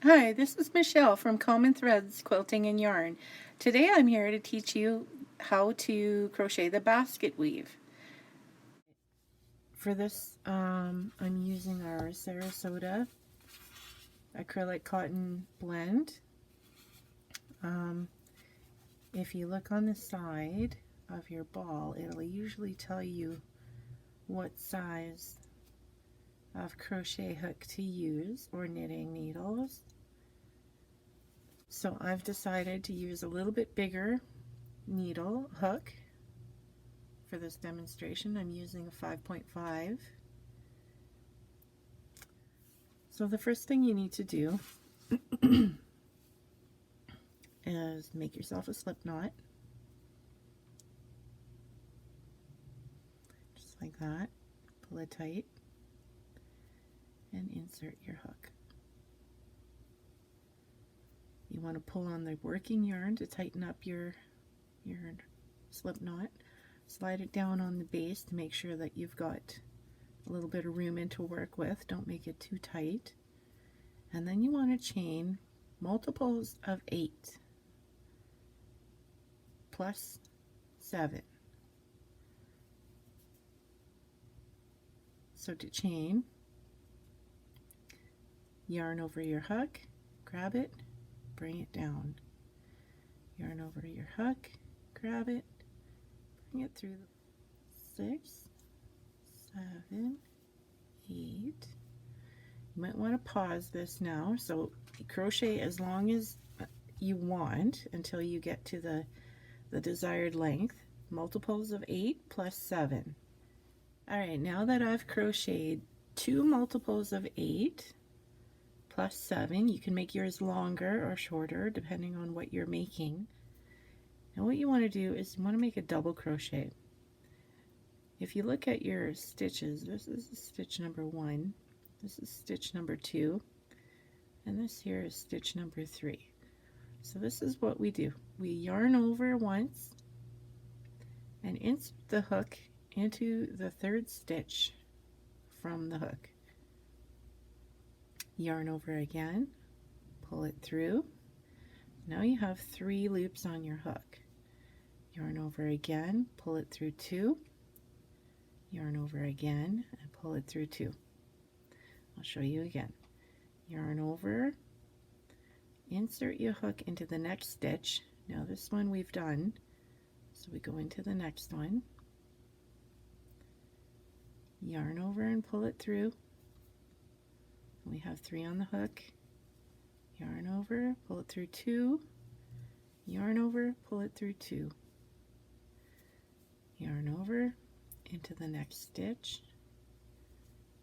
Hi, this is Michelle from Common Threads Quilting and Yarn. Today I'm here to teach you how to crochet the basket weave. For this, I'm using our Sarasota acrylic cotton blend. If you look on the side of your ball, it'll usually tell you what size of crochet hook to use or knitting needles. So I've decided to use a little bit bigger needle hook. For this demonstration, I'm using a 5.5. So the first thing you need to do is make yourself a slip knot, just like that. Pull it tight and insert your hook. You want to pull on the working yarn to tighten up your slip knot. Slide it down on the base to make sure that you've got a little bit of room in to work with. Don't make it too tight. And then you want to chain multiples of 8 plus 7. So to chain, yarn over your hook, grab it, bring it down. Yarn over your hook, grab it, bring it through 6, 7, 8. You might want to pause this now. So crochet as long as you want until you get to the desired length. Multiples of 8 plus 7. Alright, now that I've crocheted 2 multiples of 8 plus 7, you can make yours longer or shorter depending on what you're making. Now what you want to do is you want to make a double crochet. If you look at your stitches, this is stitch number 1, this is stitch number 2, and this here is stitch number 3. So this is what we do. We yarn over once and insert the hook into the 3rd stitch from the hook. Yarn over again, pull it through. Now you have 3 loops on your hook. Yarn over again, pull it through 2. Yarn over again and pull it through 2. I'll show you again. Yarn over, insert your hook into the next stitch. Now this one we've done, so we go into the next one. Yarn over and pull it through. We have 3 on the hook. Yarn over, pull it through 2. Yarn over, pull it through 2. Yarn over into the next stitch.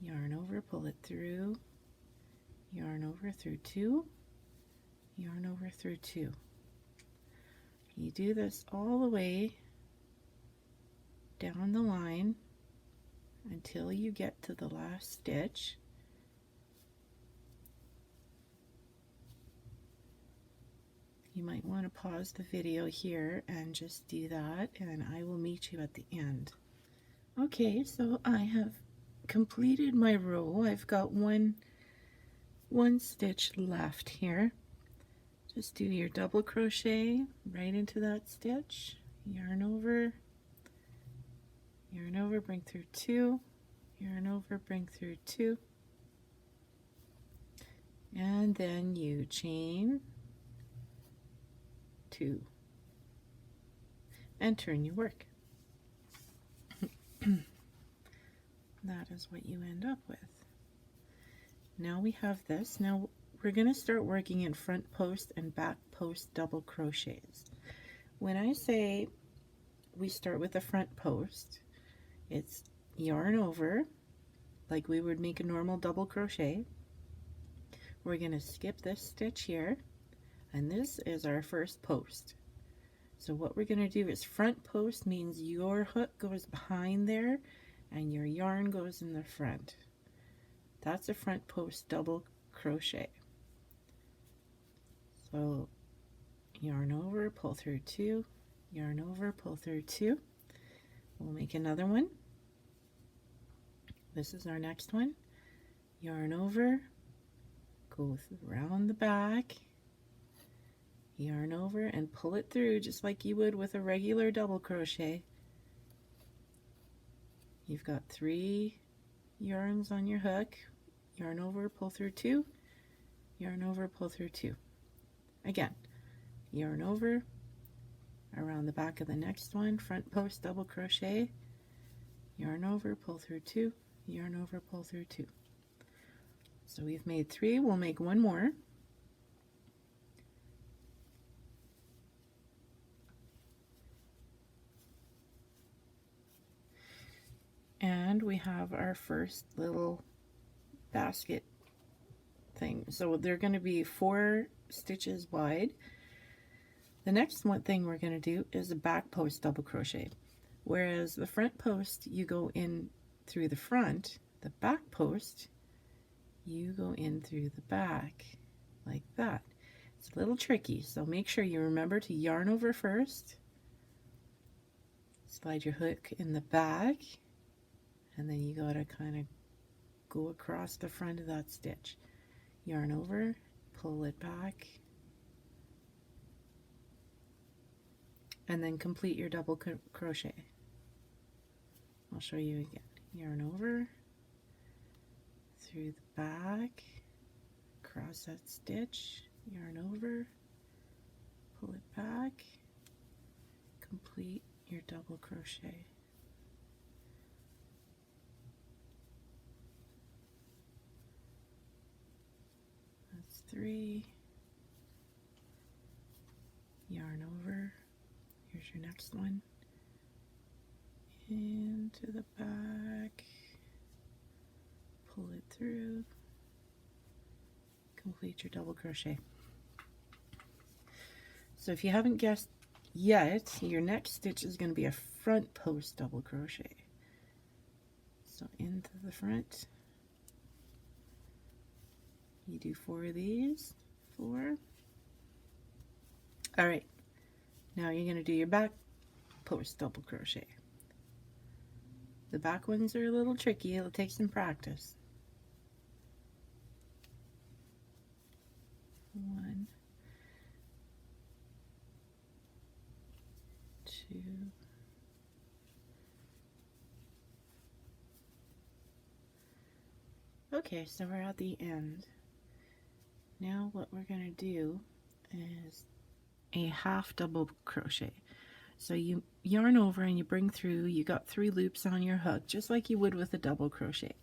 Yarn over, pull it through. Yarn over through 2. Yarn over through 2. You do this all the way down the line until you get to the last stitch. You might want to pause the video here and just do that, and I will meet you at the end. Okay, so I have completed my row. I've got one stitch left here. Just do your double crochet right into that stitch, yarn over, bring through 2, yarn over, bring through 2, and then you chain 2 and turn your work. That is what you end up with. Now we have this. Now we're going to start working in front post and back post double crochets. When I say we start with the front post, it's yarn over like we would make a normal double crochet. We're going to skip this stitch here, and this is our first post. So what we're going to do is front post means your hook goes behind there and your yarn goes in the front. That's a front post double crochet. So yarn over, pull through 2, yarn over, pull through 2. We'll make another one. This is our next one. Yarn over, go around the back, yarn over and pull it through just like you would with a regular double crochet. You've got 3 yarns on your hook, yarn over, pull through 2, yarn over, pull through 2. Again, yarn over, around the back of the next one, front post double crochet, yarn over, pull through 2, yarn over, pull through 2. So we've made 3, we'll make 1 more. And we have our first little basket thing. So they're going to be 4 stitches wide. The next one thing we're going to do is a back post double crochet. Whereas the front post you go in through the front, the back post you go in through the back like that. It's a little tricky, so make sure you remember to yarn over first, slide your hook in the back, and then you got to kind of go across the front of that stitch. Yarn over, pull it back, and then complete your double crochet. I'll show you again. Yarn over, through the back, across that stitch, yarn over, pull it back, complete your double crochet. That's 3. Yarn over. Here's your next one. Into the back. Pull it through. Complete your double crochet. So if you haven't guessed yet, your next stitch is going to be a front post double crochet. So into the front. You do 4 of these. 4. Alright, now you're going to do your back post double crochet. The back ones are a little tricky, it'll take some practice. 1, 2, okay, so we're at the end. Now what we're going to do is a half double crochet. So you yarn over and you bring through, you got 3 loops on your hook, just like you would with a double crochet.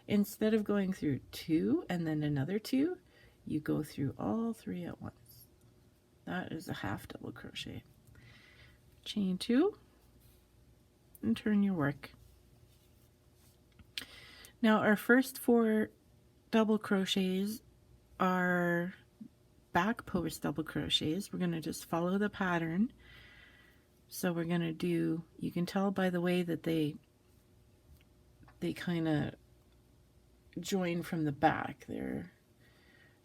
Instead of going through 2 and then another 2, you go through all 3 at once. That is a half double crochet. Chain 2 and turn your work. Now our first 4 double crochets are back post double crochets. We're going to just follow the pattern. So we're going to do, you can tell by the way that they kind of join from the back there.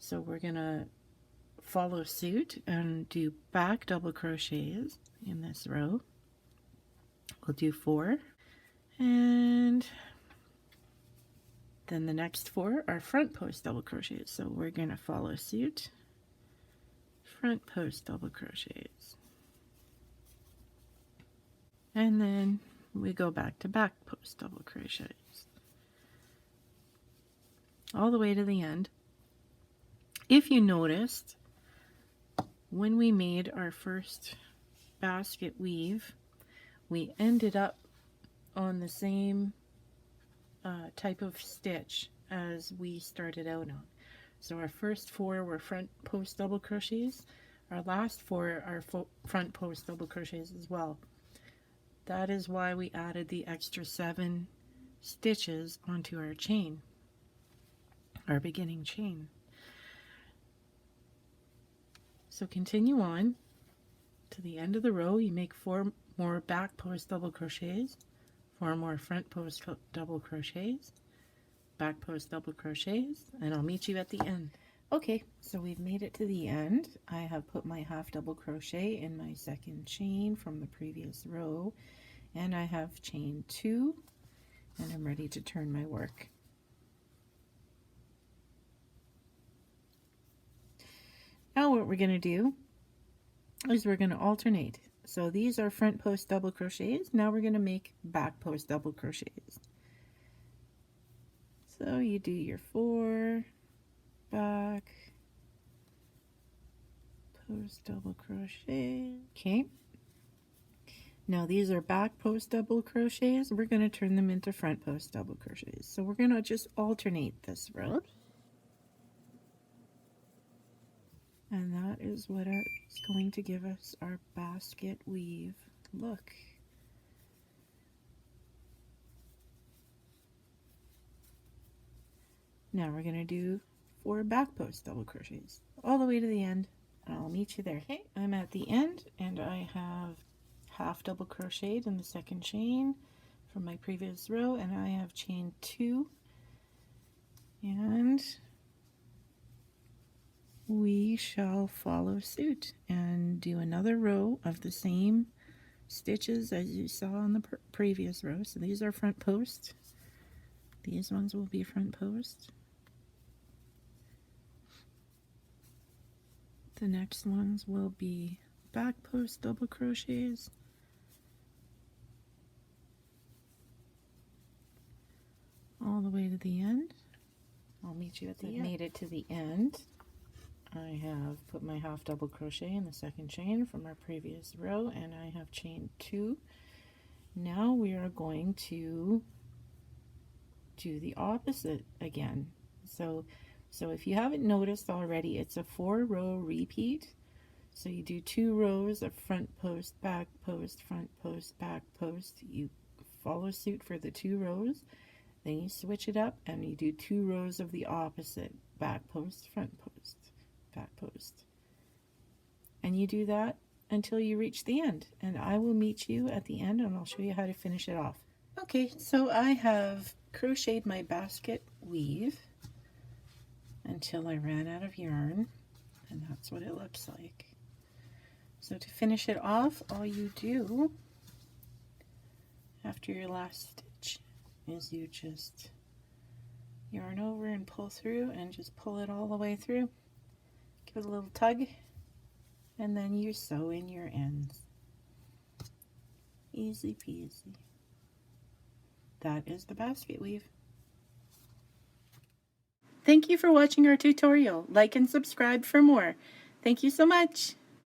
So we're going to follow suit and do back double crochets in this row. We'll do 4, and then the next 4 are front post double crochets. So we're going to follow suit, front post double crochets, and then we go back to back post double crochets all the way to the end. If you noticed, when we made our first basket weave, we ended up on the same type of stitch as we started out on. So our first 4 were front post double crochets. Our last 4 are front post double crochets as well. That is why we added the extra 7 stitches onto our chain, our beginning chain. So continue on to the end of the row. You make 4 more back post double crochets, 4 more front post double crochets, back post double crochets, and I'll meet you at the end. Okay, so we've made it to the end. I have put my half double crochet in my second chain from the previous row, and I have chain 2, and I'm ready to turn my work. we're going to do is we're going to alternate. So these are front post double crochets. Now we're going to make back post double crochets. So you do your 4 back post double crochet. Okay. Now these are back post double crochets. We're going to turn them into front post double crochets. So we're going to just alternate this row. And that is what is going to give us our basket weave look. Now we're going to do 4 back post double crochets all the way to the end, and I'll meet you there. Okay, I'm at the end and I have half double crocheted in the second chain from my previous row, and I have chained 2, and we shall follow suit and do another row of the same stitches as you saw on the previous row. So these are front post, these ones will be front post, the next ones will be back post double crochets, all the way to the end. I'll meet you at the end. Made it to the end. I have put my half double crochet in the second chain from our previous row, and I have chained 2. Now we are going to do the opposite again. So if you haven't noticed already, it's a 4-row repeat. So you do 2 rows of front post, back post, front post, back post. You follow suit for the 2 rows. Then you switch it up and you do 2 rows of the opposite, back post, front post, back post. And you do that until you reach the end. And I will meet you at the end and I'll show you how to finish it off. Okay, so I have crocheted my basket weave until I ran out of yarn, and that's what it looks like. So to finish it off, all you do after your last stitch is you just yarn over and pull through and just pull it all the way through. Give it a little tug, and then you sew in your ends. Easy peasy. That is the basket weave. Thank you for watching our tutorial. Like and subscribe for more. Thank you so much.